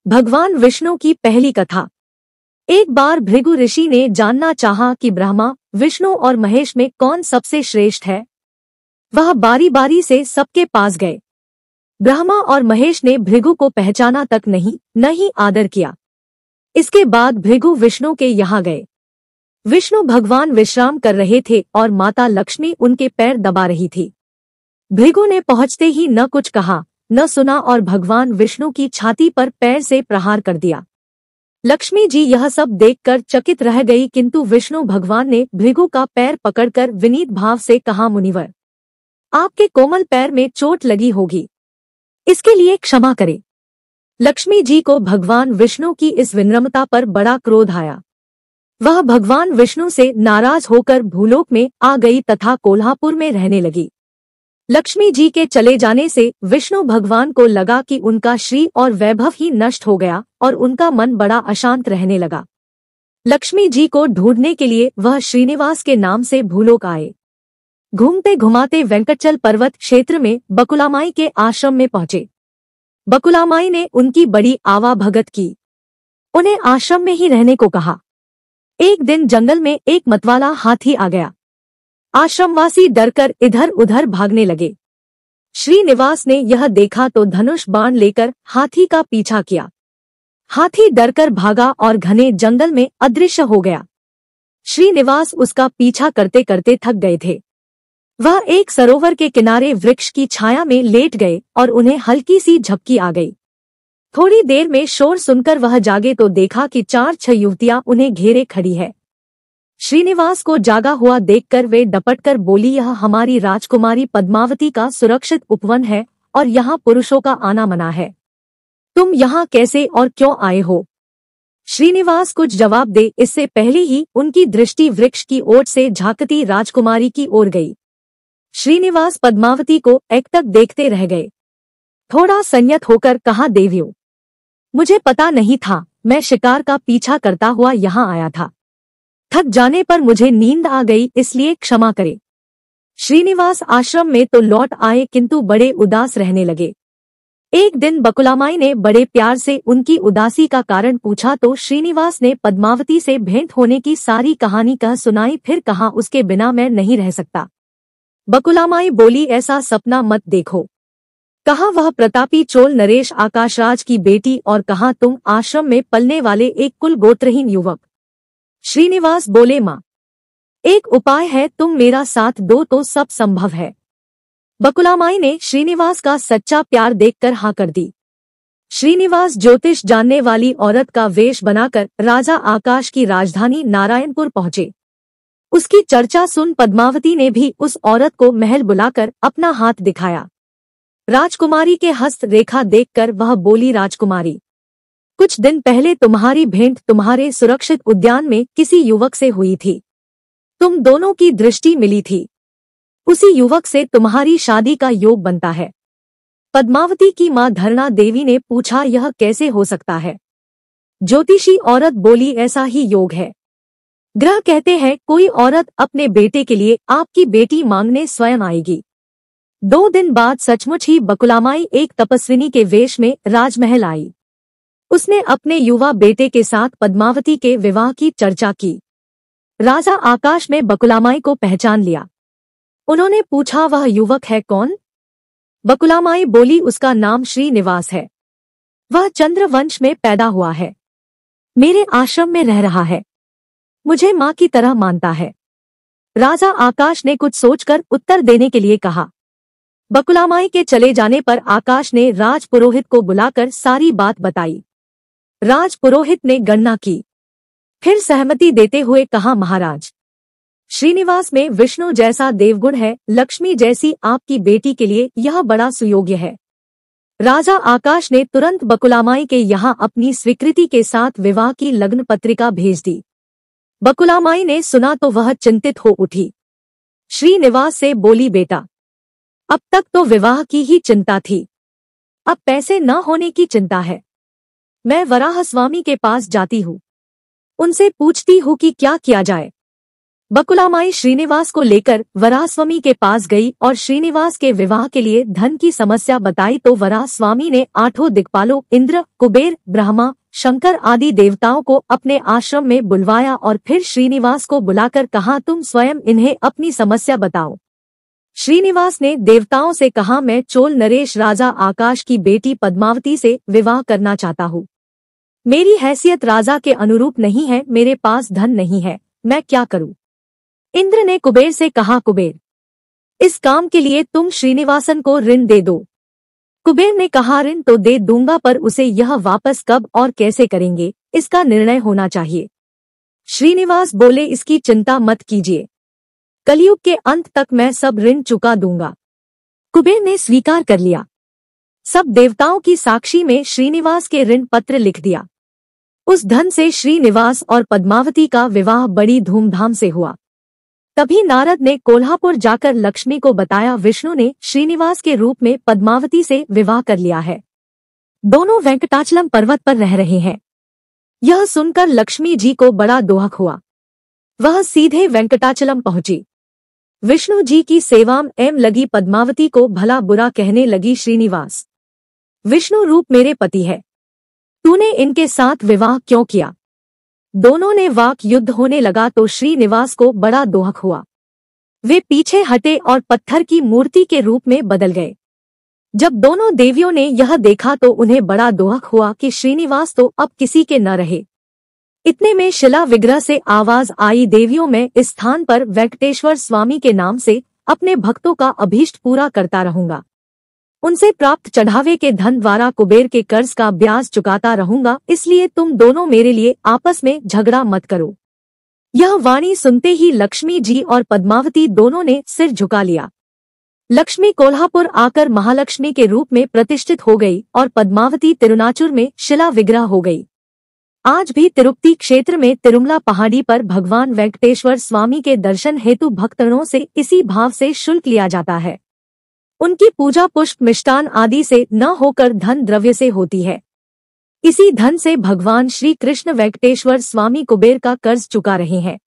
भगवान विष्णु की पहली कथा। एक बार भृगु ऋषि ने जानना चाहा कि ब्रह्मा, विष्णु और महेश में कौन सबसे श्रेष्ठ है। वह बारी बारी से सबके पास गए। ब्रह्मा और महेश ने भृगु को पहचाना तक नहीं आदर किया। इसके बाद भृगु विष्णु के यहाँ गए। विष्णु भगवान विश्राम कर रहे थे और माता लक्ष्मी उनके पैर दबा रही थी। भृगु ने पहुंचते ही न कुछ कहा न सुना और भगवान विष्णु की छाती पर पैर से प्रहार कर दिया। लक्ष्मी जी यह सब देखकर चकित रह गई, किंतु विष्णु भगवान ने भृगु का पैर पकड़कर विनीत भाव से कहा, मुनिवर, आपके कोमल पैर में चोट लगी होगी, इसके लिए क्षमा करें। लक्ष्मी जी को भगवान विष्णु की इस विनम्रता पर बड़ा क्रोध आया। वह भगवान विष्णु से नाराज होकर भूलोक में आ गई तथा कोल्हापुर में रहने लगी। लक्ष्मी जी के चले जाने से विष्णु भगवान को लगा कि उनका श्री और वैभव ही नष्ट हो गया और उनका मन बड़ा अशांत रहने लगा। लक्ष्मी जी को ढूंढने के लिए वह श्रीनिवास के नाम से भूलोक आए। घूमते घुमाते वेंकटचल पर्वत क्षेत्र में बकुलामाई के आश्रम में पहुंचे। बकुलामाई ने उनकी बड़ी आवाभगत की, उन्हें आश्रम में ही रहने को कहा। एक दिन जंगल में एक मतवाला हाथी आ गया। आश्रमवासी डरकर इधर उधर भागने लगे। श्रीनिवास ने यह देखा तो धनुष बाण लेकर हाथी का पीछा किया। हाथी डरकर भागा और घने जंगल में अदृश्य हो गया। श्रीनिवास उसका पीछा करते करते थक गए थे। वह एक सरोवर के किनारे वृक्ष की छाया में लेट गए और उन्हें हल्की सी झपकी आ गई। थोड़ी देर में शोर सुनकर वह जागे तो देखा कि 4-6 युवतियां उन्हें घेरे खड़ी है। श्रीनिवास को जागा हुआ देखकर वे डपटकर बोली, यह हमारी राजकुमारी पद्मावती का सुरक्षित उपवन है और यहाँ पुरुषों का आना मना है। तुम यहाँ कैसे और क्यों आए हो? श्रीनिवास कुछ जवाब दे इससे पहले ही उनकी दृष्टि वृक्ष की ओर से झांकती राजकुमारी की ओर गई। श्रीनिवास पद्मावती को एकटक देखते रह गए। थोड़ा संयत होकर कहा, देवियों, मुझे पता नहीं था, मैं शिकार का पीछा करता हुआ यहाँ आया था। थक जाने पर मुझे नींद आ गई, इसलिए क्षमा करें। श्रीनिवास आश्रम में तो लौट आए किंतु बड़े उदास रहने लगे। एक दिन बकुलामाई ने बड़े प्यार से उनकी उदासी का कारण पूछा तो श्रीनिवास ने पद्मावती से भेंट होने की सारी कहानी कह सुनाई। फिर कहा, उसके बिना मैं नहीं रह सकता। बकुलामाई बोली, ऐसा सपना मत देखो। कहा, वह प्रतापी चोल नरेश आकाशराज की बेटी और कहा तुम आश्रम में पलने वाले एक कुल गोत्रहीन युवक। श्रीनिवास बोले, माँ, एक उपाय है, तुम मेरा साथ दो तो सब संभव है। बकुलामाई ने श्रीनिवास का सच्चा प्यार देखकर हाँ कर दी। श्रीनिवास ज्योतिष जानने वाली औरत का वेश बनाकर राजा आकाश की राजधानी नारायणपुर पहुंचे। उसकी चर्चा सुन पद्मावती ने भी उस औरत को महल बुलाकर अपना हाथ दिखाया। राजकुमारी के हस्त रेखा देखकर वह बोली, राजकुमारी, कुछ दिन पहले तुम्हारी भेंट तुम्हारे सुरक्षित उद्यान में किसी युवक से हुई थी। तुम दोनों की दृष्टि मिली थी। उसी युवक से तुम्हारी शादी का योग बनता है। पद्मावती की मां धरणा देवी ने पूछा, यह कैसे हो सकता है? ज्योतिषी औरत बोली, ऐसा ही योग है। ग्रह कहते हैं कोई औरत अपने बेटे के लिए आपकी बेटी मांगने स्वयं आएगी। 2 दिन बाद सचमुच ही बकुलामाई एक तपस्विनी के वेश में राजमहल आई। उसने अपने युवा बेटे के साथ पद्मावती के विवाह की चर्चा की। राजा आकाश ने बकुलामाई को पहचान लिया। उन्होंने पूछा, वह युवक है कौन? बकुलामाई बोली, उसका नाम श्रीनिवास है। वह चंद्रवंश में पैदा हुआ है। मेरे आश्रम में रह रहा है। मुझे माँ की तरह मानता है। राजा आकाश ने कुछ सोचकर उत्तर देने के लिए कहा। बकुलामाई के चले जाने पर आकाश ने राजपुरोहित को बुलाकर सारी बात बताई। राजपुरोहित ने गणना की, फिर सहमति देते हुए कहा, महाराज, श्रीनिवास में विष्णु जैसा देवगुण है, लक्ष्मी जैसी आपकी बेटी के लिए यह बड़ा सुयोग्य है। राजा आकाश ने तुरंत बकुलामाई के यहाँ अपनी स्वीकृति के साथ विवाह की लग्न पत्रिका भेज दी। बकुलामाई ने सुना तो वह चिंतित हो उठी। श्रीनिवास से बोली, बेटा, अब तक तो विवाह की ही चिंता थी, अब पैसे न होने की चिंता है। मैं वराह स्वामी के पास जाती हूँ, उनसे पूछती हूँ कि क्या किया जाए। बकुलामाई श्रीनिवास को लेकर वराहस्वामी के पास गई और श्रीनिवास के विवाह के लिए धन की समस्या बताई तो वराहस्वामी ने 8 दिक्पालों इंद्र, कुबेर, ब्रह्मा, शंकर आदि देवताओं को अपने आश्रम में बुलवाया और फिर श्रीनिवास को बुलाकर कहा, तुम स्वयं इन्हें अपनी समस्या बताओ। श्रीनिवास ने देवताओं से कहा, मैं चोल नरेश राजा आकाश की बेटी पद्मावती से विवाह करना चाहता हूँ। मेरी हैसियत राजा के अनुरूप नहीं है, मेरे पास धन नहीं है, मैं क्या करूँ। इंद्र ने कुबेर से कहा, कुबेर, इस काम के लिए तुम श्रीनिवासन को ऋण दे दो। कुबेर ने कहा, ऋण तो दे दूंगा, पर उसे यह वापस कब और कैसे करेंगे, इसका निर्णय होना चाहिए। श्रीनिवास बोले, इसकी चिंता मत कीजिए, कलयुग के अंत तक मैं सब ऋण चुका दूंगा। कुबेर ने स्वीकार कर लिया। सब देवताओं की साक्षी में श्रीनिवास के ऋण पत्र लिख दिया। उस धन से श्रीनिवास और पद्मावती का विवाह बड़ी धूमधाम से हुआ। तभी नारद ने कोल्हापुर जाकर लक्ष्मी को बताया, विष्णु ने श्रीनिवास के रूप में पद्मावती से विवाह कर लिया है। दोनों वेंकटाचलम पर्वत पर रह रहे हैं। यह सुनकर लक्ष्मी जी को बड़ा दोहक हुआ। वह सीधे वेंकटाचलम पहुंची। विष्णु जी की सेवा में लगी पद्मावती को भला बुरा कहने लगी, श्रीनिवास, विष्णु रूप मेरे पति है, तूने इनके साथ विवाह क्यों किया। दोनों ने वाक युद्ध होने लगा तो श्रीनिवास को बड़ा दोहक हुआ। वे पीछे हटे और पत्थर की मूर्ति के रूप में बदल गए। जब दोनों देवियों ने यह देखा तो उन्हें बड़ा दोहक हुआ कि श्रीनिवास तो अब किसी के न रहे। इतने में शिला विग्रह से आवाज आई, देवियों में इस स्थान पर वेंकटेश्वर स्वामी के नाम से अपने भक्तों का अभीष्ट पूरा करता रहूंगा। उनसे प्राप्त चढ़ावे के धन द्वारा कुबेर के कर्ज का ब्याज चुकाता रहूंगा, इसलिए तुम दोनों मेरे लिए आपस में झगड़ा मत करो। यह वाणी सुनते ही लक्ष्मी जी और पद्मावती दोनों ने सिर झुका लिया। लक्ष्मी कोल्हापुर आकर महालक्ष्मी के रूप में प्रतिष्ठित हो गई और पद्मावती तिरुनाचुर में शिला विग्रह हो गई। आज भी तिरुपति क्षेत्र में तिरुमला पहाड़ी पर भगवान वेंकटेश्वर स्वामी के दर्शन हेतु भक्तजनों से इसी भाव से शुल्क लिया जाता है। उनकी पूजा पुष्प मिष्टान आदि से न होकर धन द्रव्य से होती है। इसी धन से भगवान श्री कृष्ण वेंकटेश्वर स्वामी कुबेर का कर्ज चुका रहे हैं।